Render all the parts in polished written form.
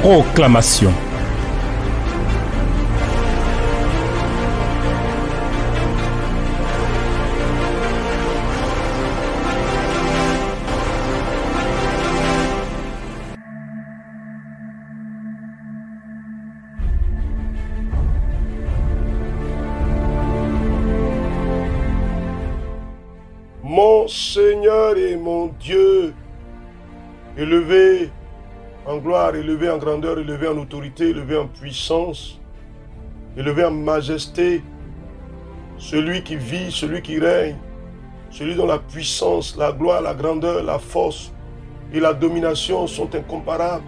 Proclamation. Mon Seigneur et mon Dieu, élevé en gloire, élevé en grandeur, élevé en autorité, élevé en puissance, élevé en majesté, celui qui vit, celui qui règne, celui dont la puissance, la gloire, la grandeur, la force et la domination sont incomparables.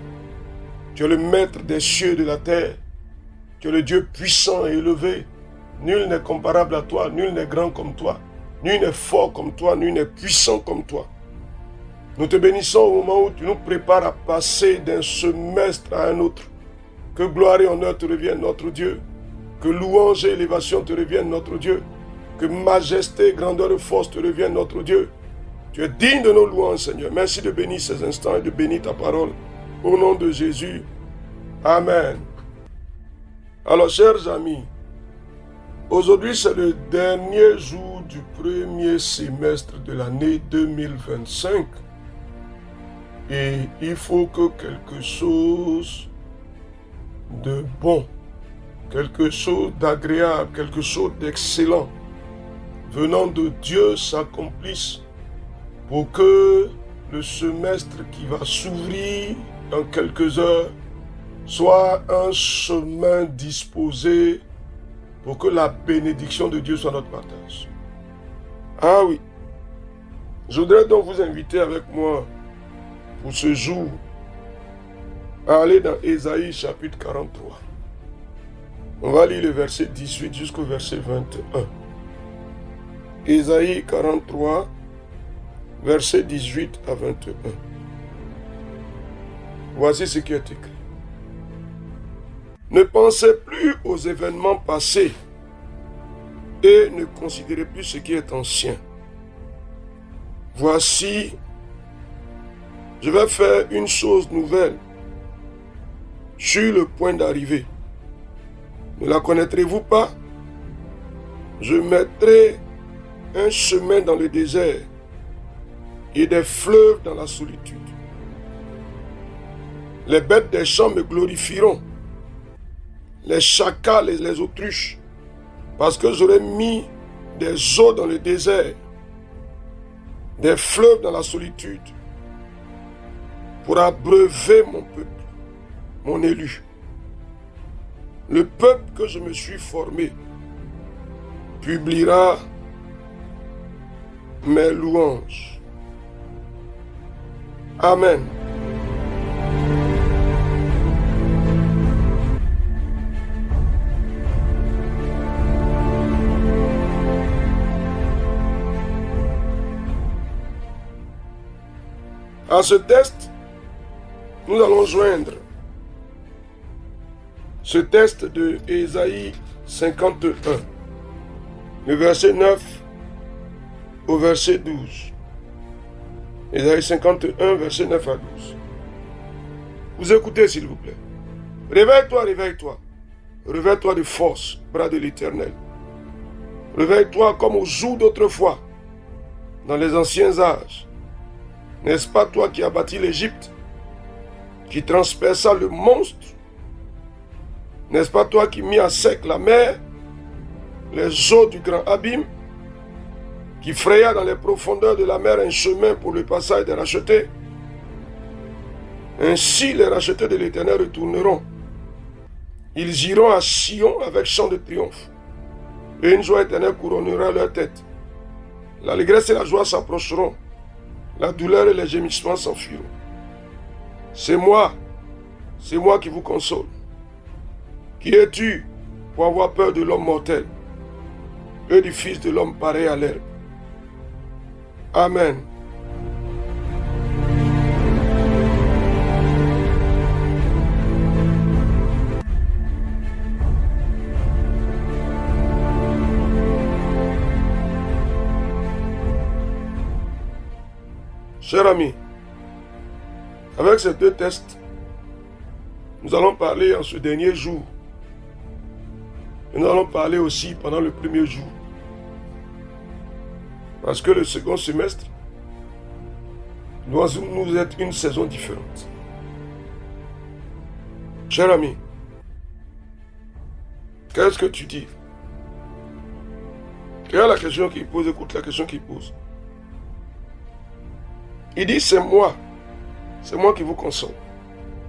Tu es le maître des cieux et de la terre. Tu es le Dieu puissant et élevé. Nul n'est comparable à toi, nul n'est grand comme toi. Nul n'est fort comme toi, nul n'est puissant comme toi. Nous te bénissons au moment où tu nous prépares à passer d'un semestre à un autre. Que gloire et honneur te reviennent, notre Dieu. Que louange et élévation te reviennent, notre Dieu. Que majesté, grandeur et force te reviennent, notre Dieu. Tu es digne de nos louanges, Seigneur. Merci de bénir ces instants et de bénir ta parole. Au nom de Jésus. Amen. Alors, chers amis, aujourd'hui, c'est le dernier jour du premier semestre de l'année 2025 et il faut que quelque chose de bon, quelque chose d'agréable, quelque chose d'excellent venant de Dieu s'accomplisse pour que le semestre qui va s'ouvrir dans quelques heures soit un chemin disposé pour que la bénédiction de Dieu soit notre partage. Ah oui, je voudrais donc vous inviter avec moi pour ce jour à aller dans Ésaïe chapitre 43. On va lire le verset 18 jusqu'au verset 21. Ésaïe 43, verset 18 à 21. Voici ce qui est écrit. Ne pensez plus aux événements passés et ne considérez plus ce qui est ancien. Voici, je vais faire une chose nouvelle. Je suis le point d'arrivée. Ne la connaîtrez-vous pas? Je mettrai un chemin dans le désert et des fleuves dans la solitude. Les bêtes des champs me glorifieront, les chacals et les autruches, parce que j'aurai mis des eaux dans le désert, des fleuves dans la solitude, pour abreuver mon peuple, mon élu. Le peuple que je me suis formé publiera mes louanges. Amen. À ce test, nous allons joindre ce test de Ésaïe 51, le verset 9 au verset 12. Ésaïe 51, verset 9 à 12. Vous écoutez, s'il vous plaît. Réveille-toi, réveille-toi. Réveille-toi de force, bras de l'Éternel. Réveille-toi comme au jour d'autrefois, dans les anciens âges. N'est-ce pas toi qui as bâti l'Égypte, qui transperça le monstre? N'est-ce pas toi qui mis à sec la mer, les eaux du grand abîme, qui fraya dans les profondeurs de la mer un chemin pour le passage des rachetés? Ainsi les rachetés de l'Éternel retourneront. Ils iront à Sion avec chant de triomphe, et une joie éternelle couronnera leur tête. L'allégresse et la joie s'approcheront. La douleur et les gémissements s'enfuiront. C'est moi qui vous console. Qui es-tu pour avoir peur de l'homme mortel et du fils de l'homme pareil à l'herbe? Amen. Cher ami, avec ces deux tests, Nous allons parler en ce dernier jour. Et nous allons parler aussi pendant le premier jour. Parce que le second semestre doit nous être une saison différente. Cher ami, qu'est-ce que tu dis? Quelle est la question qu'il pose? Écoute la question qu'il pose. Il dit, c'est moi qui vous console.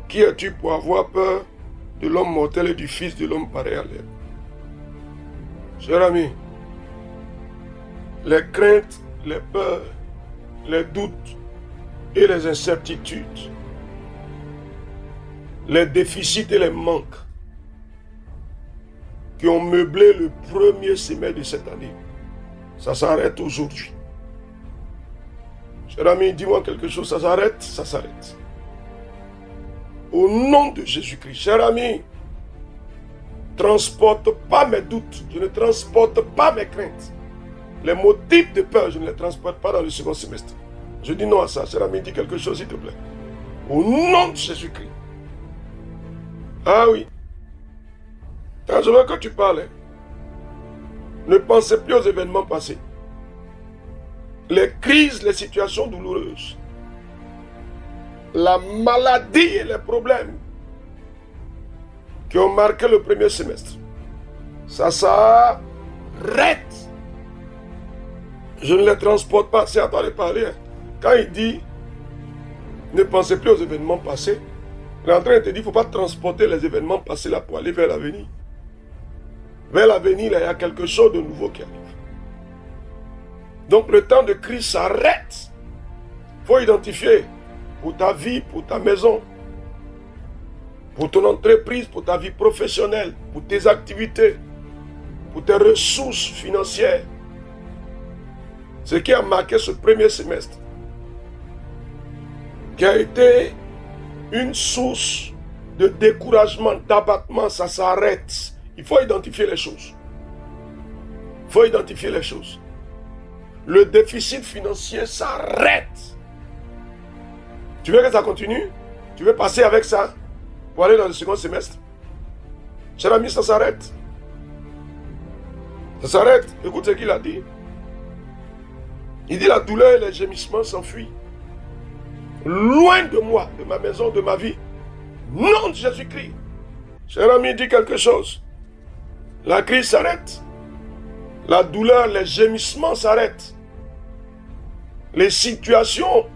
Qui es-tu pour avoir peur de l'homme mortel et du fils de l'homme pareil à l'air? Cher ami, les craintes, les peurs, les doutes et les incertitudes, les déficits et les manques qui ont meublé le premier semestre de cette année, ça s'arrête aujourd'hui. Cher ami, dis-moi quelque chose, ça s'arrête, ça s'arrête. Au nom de Jésus-Christ, cher ami, transporte pas mes doutes, je ne transporte pas mes craintes. Les motifs de peur, je ne les transporte pas dans le second semestre. Je dis non à ça, cher ami, dis quelque chose s'il te plaît. Au nom de Jésus-Christ. Ah oui. Quand je veux que tu parles, ne pensez plus aux événements passés. Les crises, les situations douloureuses, la maladie et les problèmes qui ont marqué le premier semestre, ça s'arrête. Je ne les transporte pas. C'est à toi de parler. Quand il dit ne pensez plus aux événements passés, il est en train de te dire il ne faut pas transporter les événements passés là pour aller vers l'avenir. Vers l'avenir, il y a quelque chose de nouveau qui arrive. Donc le temps de crise s'arrête. Il faut identifier pour ta vie, pour ta maison, pour ton entreprise, pour ta vie professionnelle, pour tes activités, pour tes ressources financières. Ce qui a marqué ce premier semestre, qui a été une source de découragement, d'abattement, ça s'arrête. Il faut identifier les choses. Il faut identifier les choses. Le déficit financier s'arrête. Tu veux que ça continue? Tu veux passer avec ça pour aller dans le second semestre? Cher ami, ça s'arrête. Ça s'arrête. Écoute ce qu'il a dit. Il dit la douleur et les gémissements s'enfuient. Loin de moi, de ma maison, de ma vie. Nom de Jésus-Christ. Cher ami, dis quelque chose. La crise s'arrête. La douleur, les gémissements s'arrêtent. Les situations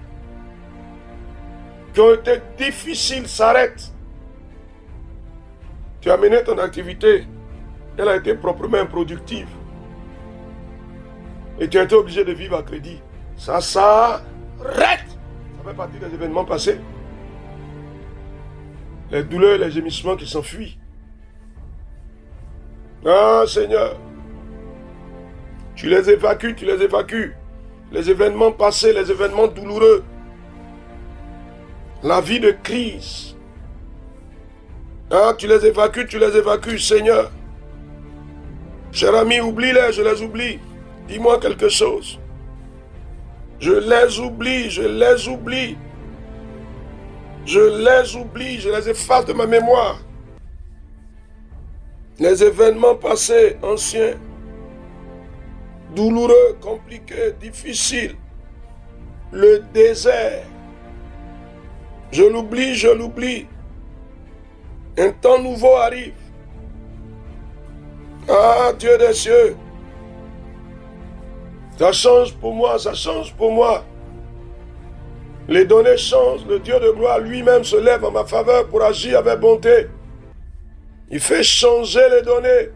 qui ont été difficiles s'arrêtent. Tu as mené ton activité. Elle a été proprement improductive. Et tu as été obligé de vivre à crédit. Ça s'arrête. Ça fait partie des événements passés. Les douleurs et les gémissements qui s'enfuient. Ah Seigneur, tu les évacues, tu les évacues. Les événements passés, les événements douloureux. La vie de crise. Ah, tu les évacues, Seigneur. Cher ami, oublie-les, je les oublie. Dis-moi quelque chose. Je les oublie, je les oublie. Je les oublie, je les efface de ma mémoire. Les événements passés, anciens, douloureux, compliqués, difficiles. Le désert. Je l'oublie, je l'oublie. Un temps nouveau arrive. Ah, Dieu des cieux. Ça change pour moi, ça change pour moi. Les données changent. Le Dieu de gloire lui-même se lève en ma faveur pour agir avec bonté. Il fait changer les données.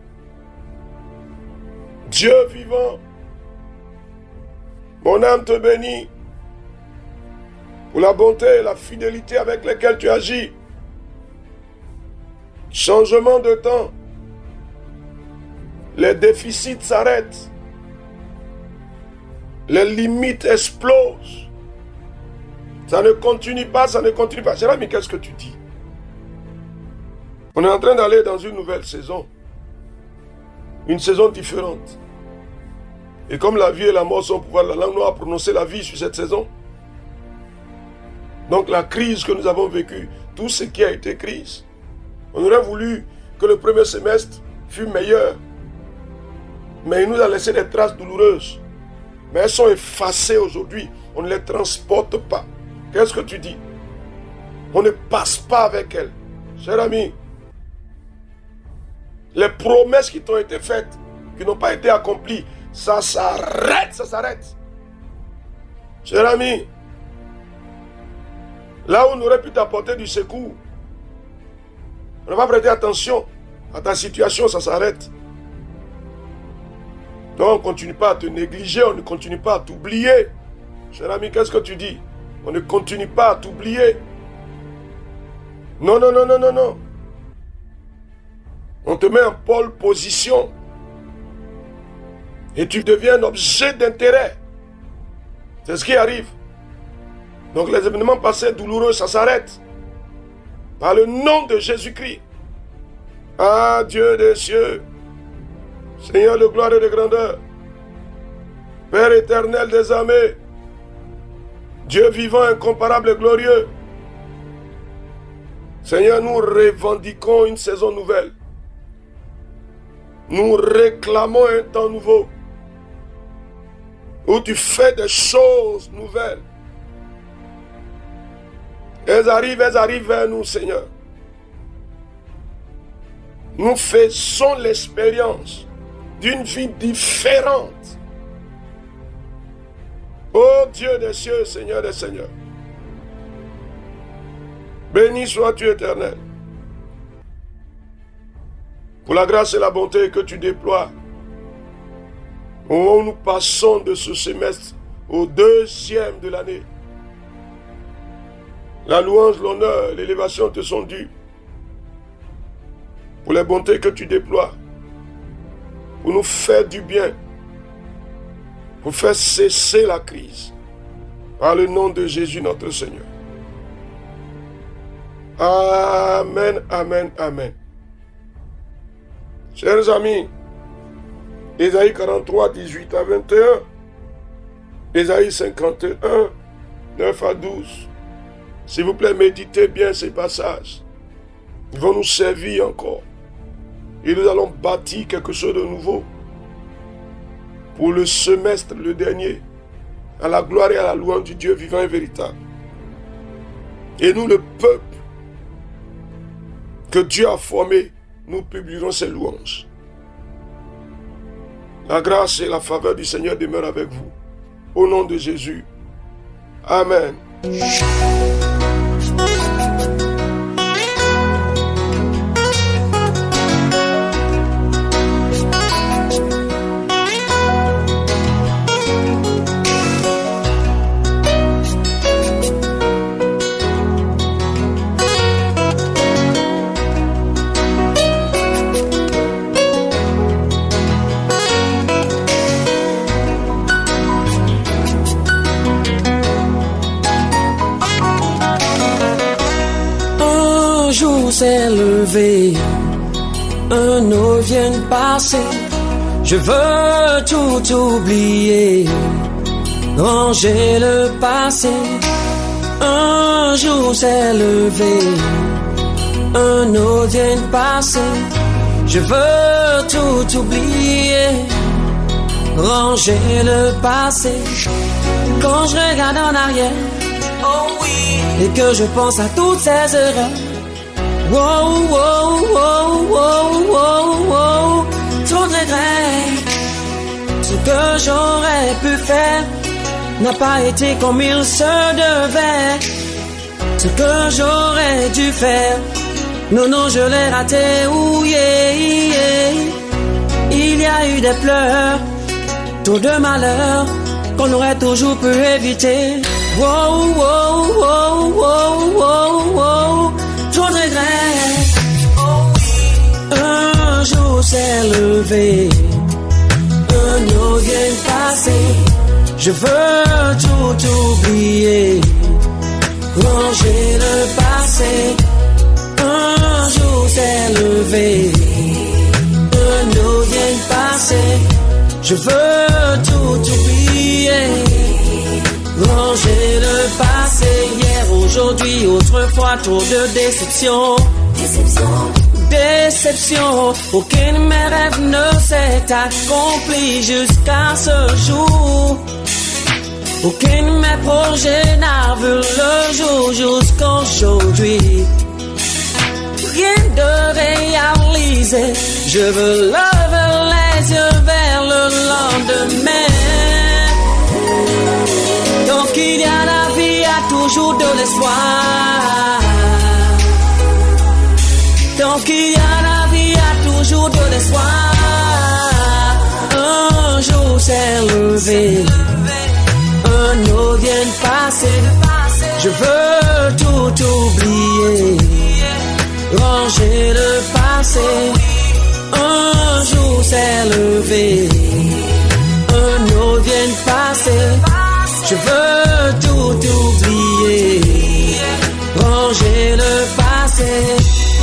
Dieu vivant. Mon âme te bénit pour la bonté et la fidélité avec lesquelles tu agis. Changement de temps. Les déficits s'arrêtent. Les limites explosent. Ça ne continue pas, ça ne continue pas. Jérémie, qu'est-ce que tu dis? On est en train d'aller dans une nouvelle saison. Une saison différente. Et comme la vie et la mort sont pouvoir, la langue nous a prononcé la vie sur cette saison. Donc la crise que nous avons vécue, tout ce qui a été crise, On aurait voulu que le premier semestre fût meilleur. Mais il nous a laissé des traces douloureuses. Mais elles sont effacées aujourd'hui. On ne les transporte pas. Qu'est-ce que tu dis? On ne passe pas avec elles. Cher ami, les promesses qui t'ont été faites, qui n'ont pas été accomplies, ça s'arrête, ça s'arrête. Cher ami, là où on aurait pu t'apporter du secours, on n'a pas prêté attention à ta situation, ça s'arrête. Donc on ne continue pas à te négliger, on ne continue pas à t'oublier. Cher ami, qu'est-ce que tu dis? On ne continue pas à t'oublier. Non, non, non, non, non, non. On te met en pole position. Et tu deviens un objet d'intérêt. C'est ce qui arrive. Donc les événements passés douloureux, ça s'arrête. Par le nom de Jésus-Christ. Ah, Dieu des cieux. Seigneur de gloire et de grandeur. Père éternel des armées. Dieu vivant, incomparable et glorieux. Seigneur, nous revendiquons une saison nouvelle. Nous réclamons un temps nouveau. Où tu fais des choses nouvelles. Elles arrivent vers nous, Seigneur. Nous faisons l'expérience d'une vie différente. Ô Dieu des cieux, Seigneur des seigneurs. Béni sois-tu éternel. Pour la grâce et la bonté que tu déploies. Au moment où nous passons de ce semestre au deuxième de l'année. La louange, l'honneur, l'élévation te sont dus. Pour les bontés que tu déploies. Pour nous faire du bien. Pour faire cesser la crise. Par le nom de Jésus notre Seigneur. Amen, amen, amen. Chers amis, Ésaïe 43, 18 à 21, Ésaïe 51, 9 à 12. S'il vous plaît, méditez bien ces passages. Ils vont nous servir encore. Et nous allons bâtir quelque chose de nouveau pour le semestre, le dernier, à la gloire et à la louange du Dieu vivant et véritable. Et nous, le peuple que Dieu a formé, nous publierons ses louanges. La grâce et la faveur du Seigneur demeurent avec vous. Au nom de Jésus. Amen. S'est levé, un eau vient de passer, je veux tout oublier, ranger le passé. Un jour s'est levé, un eau vient de passer, je veux tout oublier, ranger le passé. Quand je regarde en arrière, oh oui, et que je pense à toutes ces erreurs. Wow, wow, wow, wow, wow, wow, trop de regrets. Ce que j'aurais pu faire n'a pas été comme il se devait. Ce que j'aurais dû faire, non, non, je l'ai raté, ouh, yeah, yeah. Il y a eu des pleurs, trop de malheurs qu'on aurait toujours pu éviter. Wow, wow, wow, wow, wow, wow, trop de regrets. Un jour s'est levé, un eau vient de passer, je veux tout oublier, ranger le passé. Un jour s'est levé, un eau vient de passer, je veux tout oublier, ranger le passé. Hier, aujourd'hui, autrefois, trop de déceptions. Déception, aucun de mes rêves ne s'est accompli jusqu'à ce jour. Aucun de mes projets n'a vu le jour jusqu'aujourd'hui. Rien de réalisé, je veux lever les yeux vers le lendemain. Tant qu'il y a la vie, il y a toujours de l'espoir. Tant qu'il y a la vie, il y a toujours de l'espoir. Un jour s'est levé, un autre vient de passer. Je veux tout oublier, ranger le passé. Un jour s'est levé, un autre vient de passer. Je veux tout oublier, ranger le passé.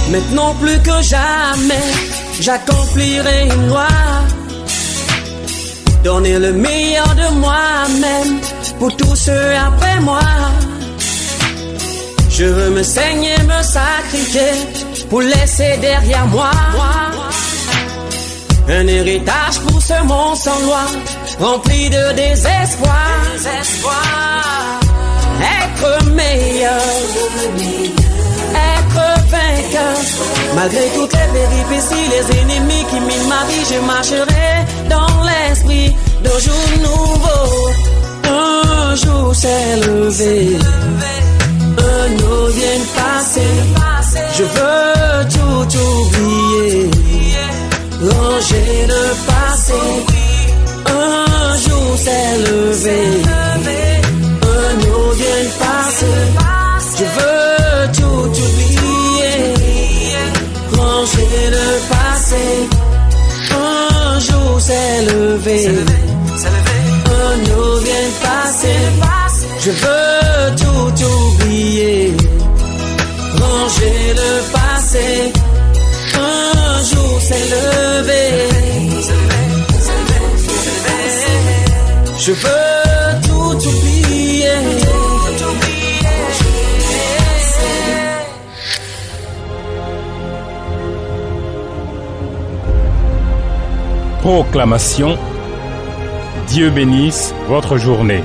Maintenant plus que jamais, j'accomplirai une loi. Donner le meilleur de moi-même pour tous ceux après moi. Je veux me saigner, me sacrifier pour laisser derrière moi un héritage pour ce monde sans loi, rempli de désespoir. Être meilleur, être vainqueur. Malgré toutes les péripéties, les ennemis qui minent ma vie, je marcherai dans l'esprit d'un jour nouveau. Un jour s'est levé, un autre vient de passer. Je veux tout oublier, ranger le passé. Un jour s'est levé, un autre vient de passer. Je veux tout oublier, ranger le passé. Un jour s'est levé, un autre vient de passer. Je veux tout oublier, ranger le passé. Un jour s'est levé, je veux tout oublier. Proclamation. Dieu bénisse votre journée.